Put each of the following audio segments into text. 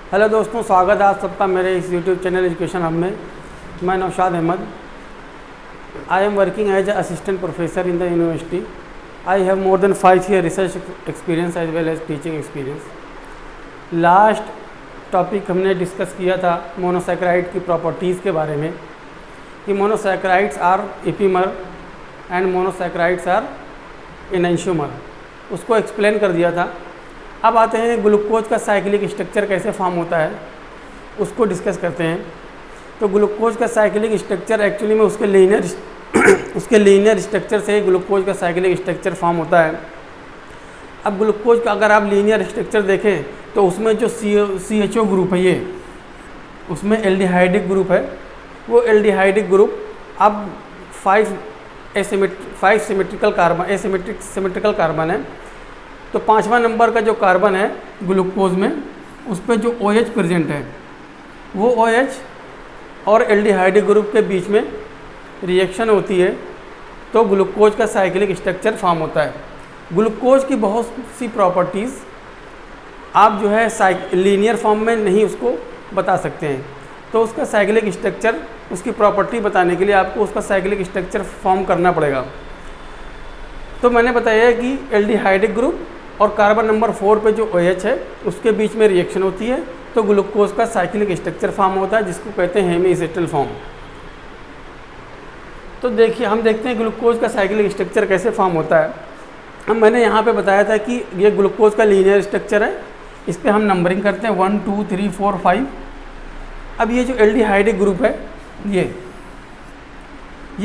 Hello दोस्तों, स्वागत है आप सबका मेरे इस यूट्यूब चैनल एजुकेशन हब में। मैं Naushad Ahmad. I am working as assistant professor in the university. I have more than 5 year research experience as well as teaching experience. Last topic हमने डिस्कस किया था मोनोसैकेराइड की प्रॉपर्टीज़ के बारे में कि monosaccharides are epimer and monosaccharides are enantiomer. उसको explain कर दिया था। अब आते हैं ग्लूकोज का साइक्लिक स्ट्रक्चर कैसे फॉर्म होता है, उसको डिस्कस करते हैं। तो ग्लूकोज का साइक्लिक स्ट्रक्चर एक्चुअली में उसके लीनियर स्ट्रक्चर से ग्लूकोज का साइक्लिक स्ट्रक्चर फॉर्म होता है। अब ग्लूकोज का अगर आप लीनियर स्ट्रक्चर देखें तो उसमें जो CHO ग्रुप है, ये उसमें एल्डिहाइडिक ग्रुप है। वो एल्डिहाइडिक ग्रुप अब 5 सिमेट्रिकल कार्बन है। तो 5वां नंबर का जो कार्बन है ग्लूकोज में, उस पर जो OH प्रेजेंट है, वो OH और एल्डिहाइडिक ग्रुप के बीच में रिएक्शन होती है तो ग्लूकोज का साइक्लिक स्ट्रक्चर फॉर्म होता है। ग्लूकोज की बहुत सी प्रॉपर्टीज़ आप जो है लीनियर फॉर्म में नहीं उसको बता सकते हैं। तो उसका साइक्लिक स्ट्रक्चर, उसकी प्रॉपर्टी बताने के लिए आपको उसका साइक्लिक स्ट्रक्चर फॉर्म करना पड़ेगा। तो मैंने बताया कि एल्डिहाइडिक ग्रुप और कार्बन नंबर 4 पे जो OH है उसके बीच में रिएक्शन होती है तो ग्लूकोज का साइक्लिक स्ट्रक्चर फॉर्म होता है, जिसको कहते हैं हेमीएसिटल फॉर्म। तो देखिए, हम देखते हैं ग्लूकोज का साइक्लिक स्ट्रक्चर कैसे फॉर्म होता है। अब मैंने यहाँ पे बताया था कि ये ग्लूकोज का लीनियर स्ट्रक्चर है। इस पर हम नंबरिंग करते हैं 1 2 3 4 5। अब ये जो एल्डिहाइडिक ग्रुप है, ये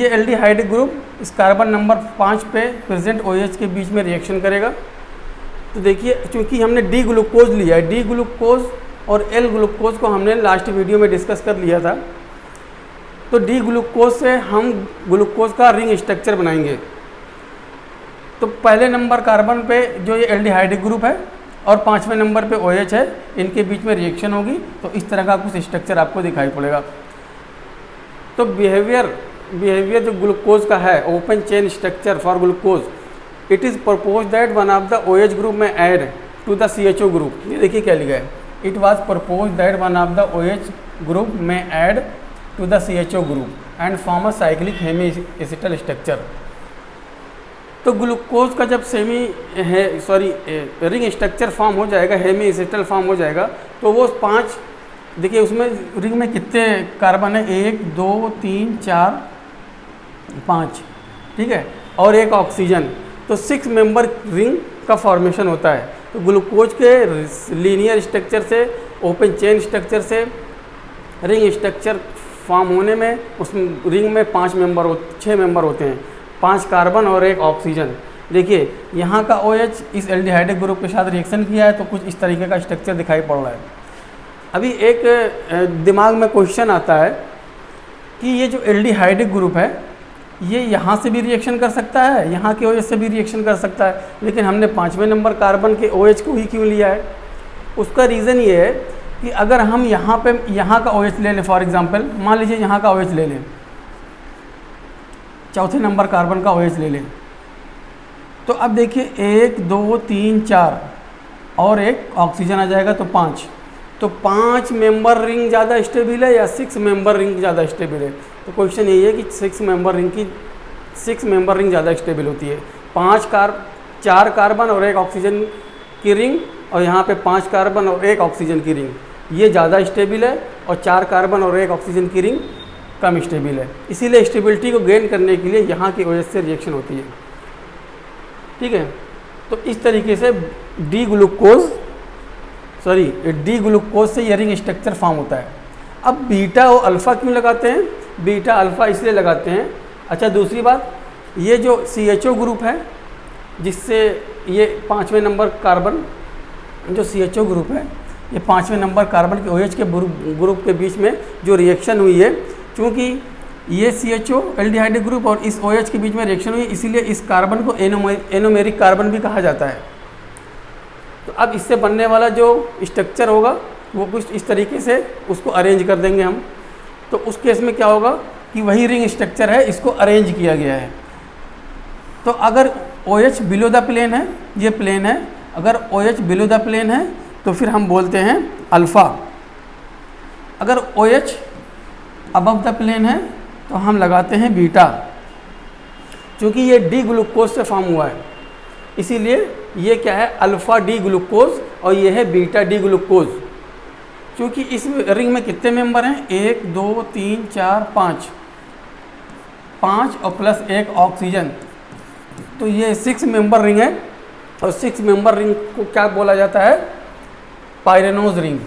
एल्डिहाइडिक ग्रुप इस कार्बन नंबर 5 पे प्रेजेंट OH के बीच में रिएक्शन करेगा। तो देखिए, चूंकि हमने डी ग्लूकोज लिया है, डी ग्लूकोज और एल ग्लूकोज को हमने लास्ट वीडियो में डिस्कस कर लिया था। तो डी ग्लूकोज से हम ग्लूकोज का रिंग स्ट्रक्चर बनाएंगे। तो पहले नंबर कार्बन पे जो ये एल्डिहाइडिक ग्रुप है और 5वें नंबर पे OH है, इनके बीच में रिएक्शन होगी तो इस तरह का कुछ स्ट्रक्चर आपको दिखाई पड़ेगा। तो बिहेवियर जो ग्लूकोज का है, open chain structure for glucose, it is propose that one of the OH group में add to the CHO group. ये देखिए क्या लिखा है, it was propose that one of the OH group में add to the CHO group and form a cyclic hemiacetal structure. तो glucose का जब रिंग स्ट्रक्चर फॉर्म हो जाएगा, हेमीएसिटल फॉर्म हो जाएगा, तो वो 5, देखिए उसमें रिंग में कितने कार्बन है, 1 2 3 4 5, ठीक है, और एक ऑक्सीजन। तो 6 मेंबर रिंग का फॉर्मेशन होता है। तो ग्लूकोज के लीनियर स्ट्रक्चर से, ओपन चेन स्ट्रक्चर से रिंग स्ट्रक्चर फॉर्म होने में उसमें रिंग में 6 मेंबर होते हैं, 5 कार्बन और 1 ऑक्सीजन। देखिए यहाँ का OH इस एल्डिहाइडिक ग्रुप के साथ रिएक्शन किया है तो कुछ इस तरीके का स्ट्रक्चर दिखाई पड़ रहा है। अभी एक दिमाग में क्वेश्चन आता है कि ये जो एल्डिहाइडिक ग्रुप है, ये यहाँ से भी रिएक्शन कर सकता है, यहाँ के OH से भी रिएक्शन कर सकता है, लेकिन हमने 5वें नंबर कार्बन के OH को ही क्यों लिया है? उसका रीज़न ये है कि अगर हम यहाँ का OH ले लें, फॉर एग्जांपल मान लीजिए यहाँ का OH ले लें, चौथे नंबर कार्बन का OH ले लें, तो अब देखिए 1 2 3 4 और एक ऑक्सीजन आ जाएगा तो 5। तो 5 मेंबर रिंग ज़्यादा स्टेबल है या 6 मेंबर रिंग ज़्यादा स्टेबल है? तो क्वेश्चन यही है कि 6 मेंबर रिंग ज़्यादा स्टेबल होती है। 4 कार्बन और 1 ऑक्सीजन की रिंग, और यहाँ पे 5 कार्बन और 1 ऑक्सीजन की रिंग, ये ज़्यादा स्टेबल है, और 4 कार्बन और 1 ऑक्सीजन की रिंग कम स्टेबल है। इसीलिए स्टेबिलिटी को गेन करने के लिए यहाँ की OH से रिएक्शन होती है, ठीक है। तो इस तरीके से डी ग्लूकोज से ये रिंग स्ट्रक्चर फॉर्म होता है। अब बीटा और अल्फ़ा क्यों लगाते हैं? बीटा अल्फ़ा इसलिए लगाते हैं। अच्छा, दूसरी बात, ये जो CHO ग्रुप है, जिससे ये 5वें नंबर कार्बन जो CHO ग्रुप है, ये 5वें नंबर कार्बन के OH के ग्रुप के बीच में जो रिएक्शन हुई है, क्योंकि ये CHO एल्डिहाइडिक ग्रुप और इस OH के बीच में रिएक्शन हुई, इसीलिए इस कार्बन को एनोमेरिक कार्बन भी कहा जाता है। तो अब इससे बनने वाला जो स्ट्रक्चर होगा वो कुछ इस तरीके से उसको अरेंज कर देंगे हम। तो उस केस में क्या होगा कि वही रिंग स्ट्रक्चर है, इसको अरेंज किया गया है। तो अगर OH बिलो द प्लेन है, ये प्लेन है, अगर OH बिलो द प्लेन है तो फिर हम बोलते हैं अल्फ़ा, अगर OH अबव द प्लेन है तो हम लगाते हैं बीटा, क्योंकि ये डी ग्लूकोज से फॉर्म हुआ है, इसीलिए ये क्या है अल्फ़ा डी ग्लूकोज और ये है बीटा डी ग्लूकोज। क्योंकि इस रिंग में कितने मेंबर हैं, 1 2 3 4 5 और प्लस 1 ऑक्सीजन, तो ये 6 मेंबर रिंग है। और 6 मेंबर रिंग को क्या बोला जाता है, पायरेनोज रिंग।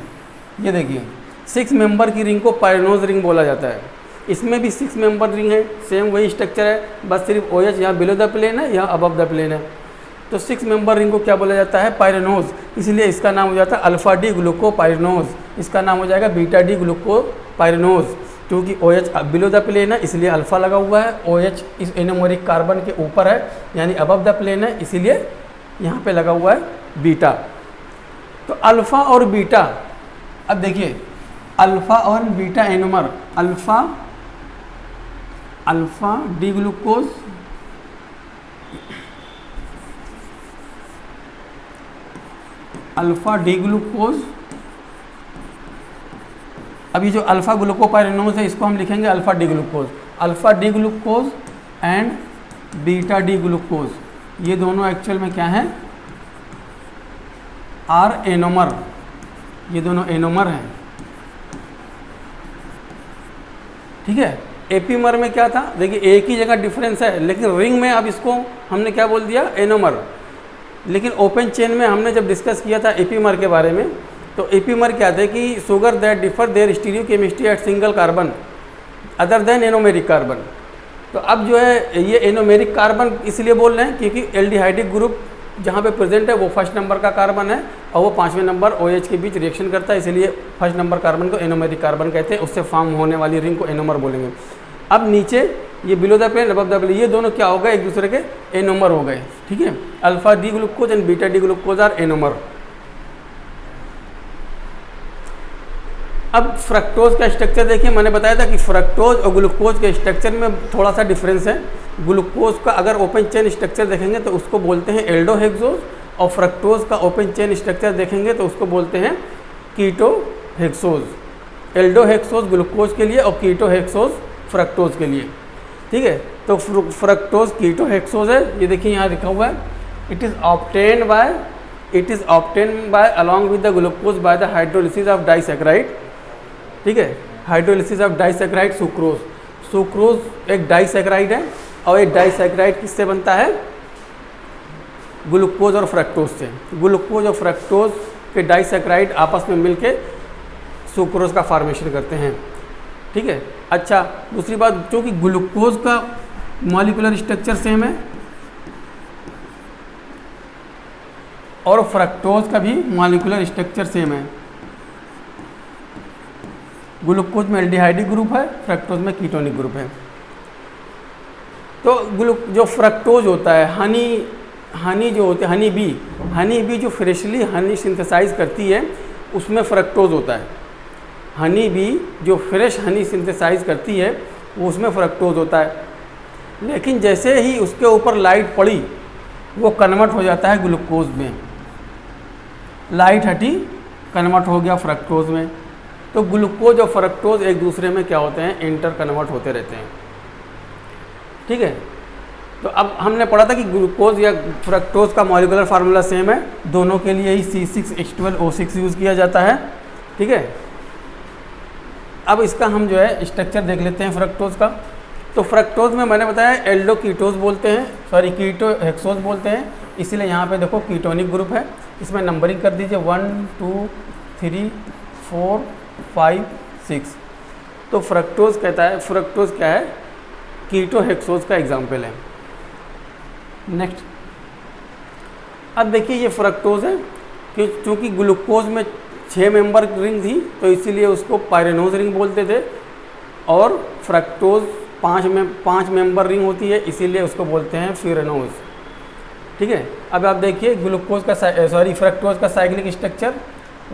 ये देखिए 6 मेंबर की रिंग को पायरेनोज रिंग बोला जाता है। इसमें भी 6 मेंबर रिंग है, सेम वही स्ट्रक्चर है, बस सिर्फ OH यहाँ बिलो द प्लेन है, यहाँ अबव द प्लेन है। तो 6 मेंबर रिंग को क्या बोला जाता है, पायरेनोज, इसलिए इसका नाम हो जाता है अल्फ़ा डी ग्लूको पायरेनोज। इसका नाम हो जाएगा बीटा डी ग्लूको पायरेनोज, क्योंकि OH बिलो द प्लेन है इसलिए अल्फ़ा लगा हुआ है, OH इस एनोमेरिक कार्बन के ऊपर है यानी अबव द प्लेन है, इसीलिए यहाँ पे लगा हुआ है बीटा। तो अल्फ़ा और बीटा, अब देखिए अल्फ़ा और beta anomer, alpha D glucose, alpha D glucose. अभी जो अल्फ़ा ग्लूकोपायरेनोज है इसको हम लिखेंगे alpha D glucose, alpha D glucose and beta D glucose, ये दोनों एक्चुअल में क्या हैं, आर एनोमर, ये दोनों एनोमर हैं। ठीक है, एपीमर में क्या था, देखिए एक ही जगह डिफरेंस है, लेकिन रिंग में अब इसको हमने क्या बोल दिया, एनोमर। लेकिन ओपन चेन में हमने जब डिस्कस किया था एपीमर के बारे में, तो एपीमर क्या थे कि sugar that differ their stereochemistry at single carbon other than anomeric carbon. तो अब जो है ये एनोमेरिक कार्बन इसलिए बोल रहे हैं क्योंकि एल्डिहाइडिक ग्रुप जहाँ पे प्रेजेंट है वो फर्स्ट नंबर का कार्बन है और वो 5वें नंबर OH के बीच रिएक्शन करता है, इसलिए फर्स्ट नंबर कार्बन को एनोमेरिक कार्बन कहते हैं, उससे फॉर्म होने वाली रिंग को एनोमर बोलेंगे। अब नीचे ये below the plane above the plane, ये दोनों क्या हो गए, एक दूसरे के एनोमर हो गए। ठीक है, alpha D glucose and beta D glucose are anomer. अब फ्रक्टोज का स्ट्रक्चर देखिए, मैंने बताया था कि फ्रक्टोज और ग्लूकोज के स्ट्रक्चर में थोड़ा सा डिफरेंस है। ग्लूकोज का अगर ओपन चेन स्ट्रक्चर देखेंगे तो उसको बोलते हैं एल्डोहेक्सोज, और फ्रक्टोज का ओपन चेन स्ट्रक्चर देखेंगे तो उसको बोलते हैं कीटोहेक्सोज। एल्डोहेक्सोज ग्लूकोज के लिए और कीटोहेक्सोज फ्रक्टोज के लिए। ठीक है, तो फ्रक्टोज कीटोहेक्सोज है, ये देखिए यहाँ लिखा हुआ है, it is obtain bye along with the glucose by the hydrolysis of disaccharide. ठीक है, hydrolysis of disaccharide sucrose. Sucrose एक डाइसैकेराइड है और एक डाइसैकेराइड किससे बनता है, ग्लूकोज और फ्रक्टोज से। ग्लूकोज और फ्रक्टोज के डाइसैकेराइड आपस में मिलके सुक्रोज का फॉर्मेशन करते हैं। ठीक है, अच्छा दूसरी बात, जो कि ग्लूकोज का मॉलिक्यूलर स्ट्रक्चर सेम है और फ्रक्टोज का भी मॉलिक्यूलर स्ट्रक्चर सेम है। ग्लूकोज में एल्डिहाइडिक ग्रुप है, फ्रक्टोज में कीटोनिक ग्रुप है। तो जो फ्रक्टोज होता है, हनी जो होते हैं, हनी बी जो फ्रेशली हनी सिंथेसाइज करती है उसमें फ्रक्टोज होता है। हनी बी जो फ्रेश हनी सिंथेसाइज करती है वो उसमें फ्रक्टोज होता है, लेकिन जैसे ही उसके ऊपर लाइट पड़ी वो कन्वर्ट हो जाता है ग्लूकोज में, लाइट हटी कन्वर्ट हो गया फ्रक्टोज में। तो ग्लूकोज और फ्रक्टोज एक दूसरे में क्या होते हैं, इंटर कन्वर्ट होते रहते हैं। ठीक है, तो अब हमने पढ़ा था कि ग्लूकोज या फ्रक्टोज का मॉलिक्यूलर फार्मूला सेम है, दोनों के लिए ही C6H12O6 यूज़ किया जाता है। ठीक है, अब इसका हम जो है स्ट्रक्चर देख लेते हैं फ्रक्टोज का। तो फ्रक्टोज में मैंने बताया एल्डो कीटोज बोलते हैं, सॉरी कीटोहेक्सोज बोलते हैं, इसीलिए यहाँ पे देखो कीटोनिक ग्रुप है। इसमें नंबरिंग कर दीजिए 1 2 3 4 5 6। तो फ्रक्टोज कहता है, फ्रक्टोज क्या है, कीटोहेक्सोज का एग्जाम्पल है। नेक्स्ट, अब देखिए ये फ्रक्टोज है कि चूँकि ग्लूकोज में 6 मेंबर रिंग थी तो इसीलिए उसको पायरेनोज रिंग बोलते थे, और फ्रक्टोज 5 मेंबर रिंग होती है इसीलिए उसको बोलते हैं फ्यूरेनोज। ठीक है, अब आप देखिए ग्लूकोज का फ्रक्टोज का साइक्लिक स्ट्रक्चर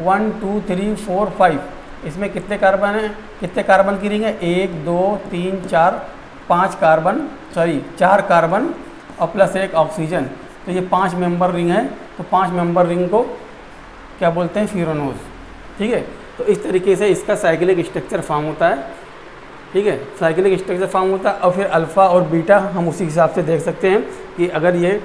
1 2 3 4 5। इसमें कितने कार्बन हैं, कितने कार्बन की रिंग है, 1 2 3 4 5 कार्बन, 4 कार्बन और प्लस 1 ऑक्सीजन। तो ये 5 मेंबर रिंग है, तो 5 मेंबर रिंग को क्या बोलते हैं, फ्यूरेनोज। ठीक है, तो इस तरीके से इसका साइक्लिक स्ट्रक्चर फॉर्म होता है, ठीक है, साइक्लिक स्ट्रक्चर फॉर्म होता है। और फिर अल्फ़ा और बीटा हम उसी हिसाब से देख सकते हैं कि अगर ये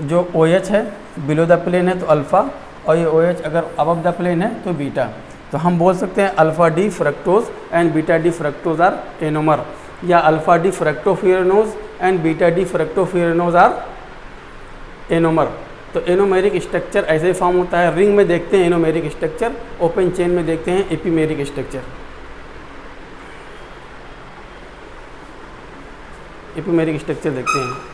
जो OH है बिलो द प्लेन है तो अल्फ़ा, और ये OH अगर अबव द प्लेन है तो बीटा। तो हम बोल सकते हैं alpha D fructose and beta D fructose are anomer, या alpha D fructofuranose and beta D fructofuranose are anomer. तो एनोमेरिक स्ट्रक्चर ऐसे ही फॉर्म होता है। रिंग में देखते हैं एनोमेरिक स्ट्रक्चर, ओपन चेन में देखते हैं एपीमेरिक स्ट्रक्चर। एपीमेरिक स्ट्रक्चर देखते हैं।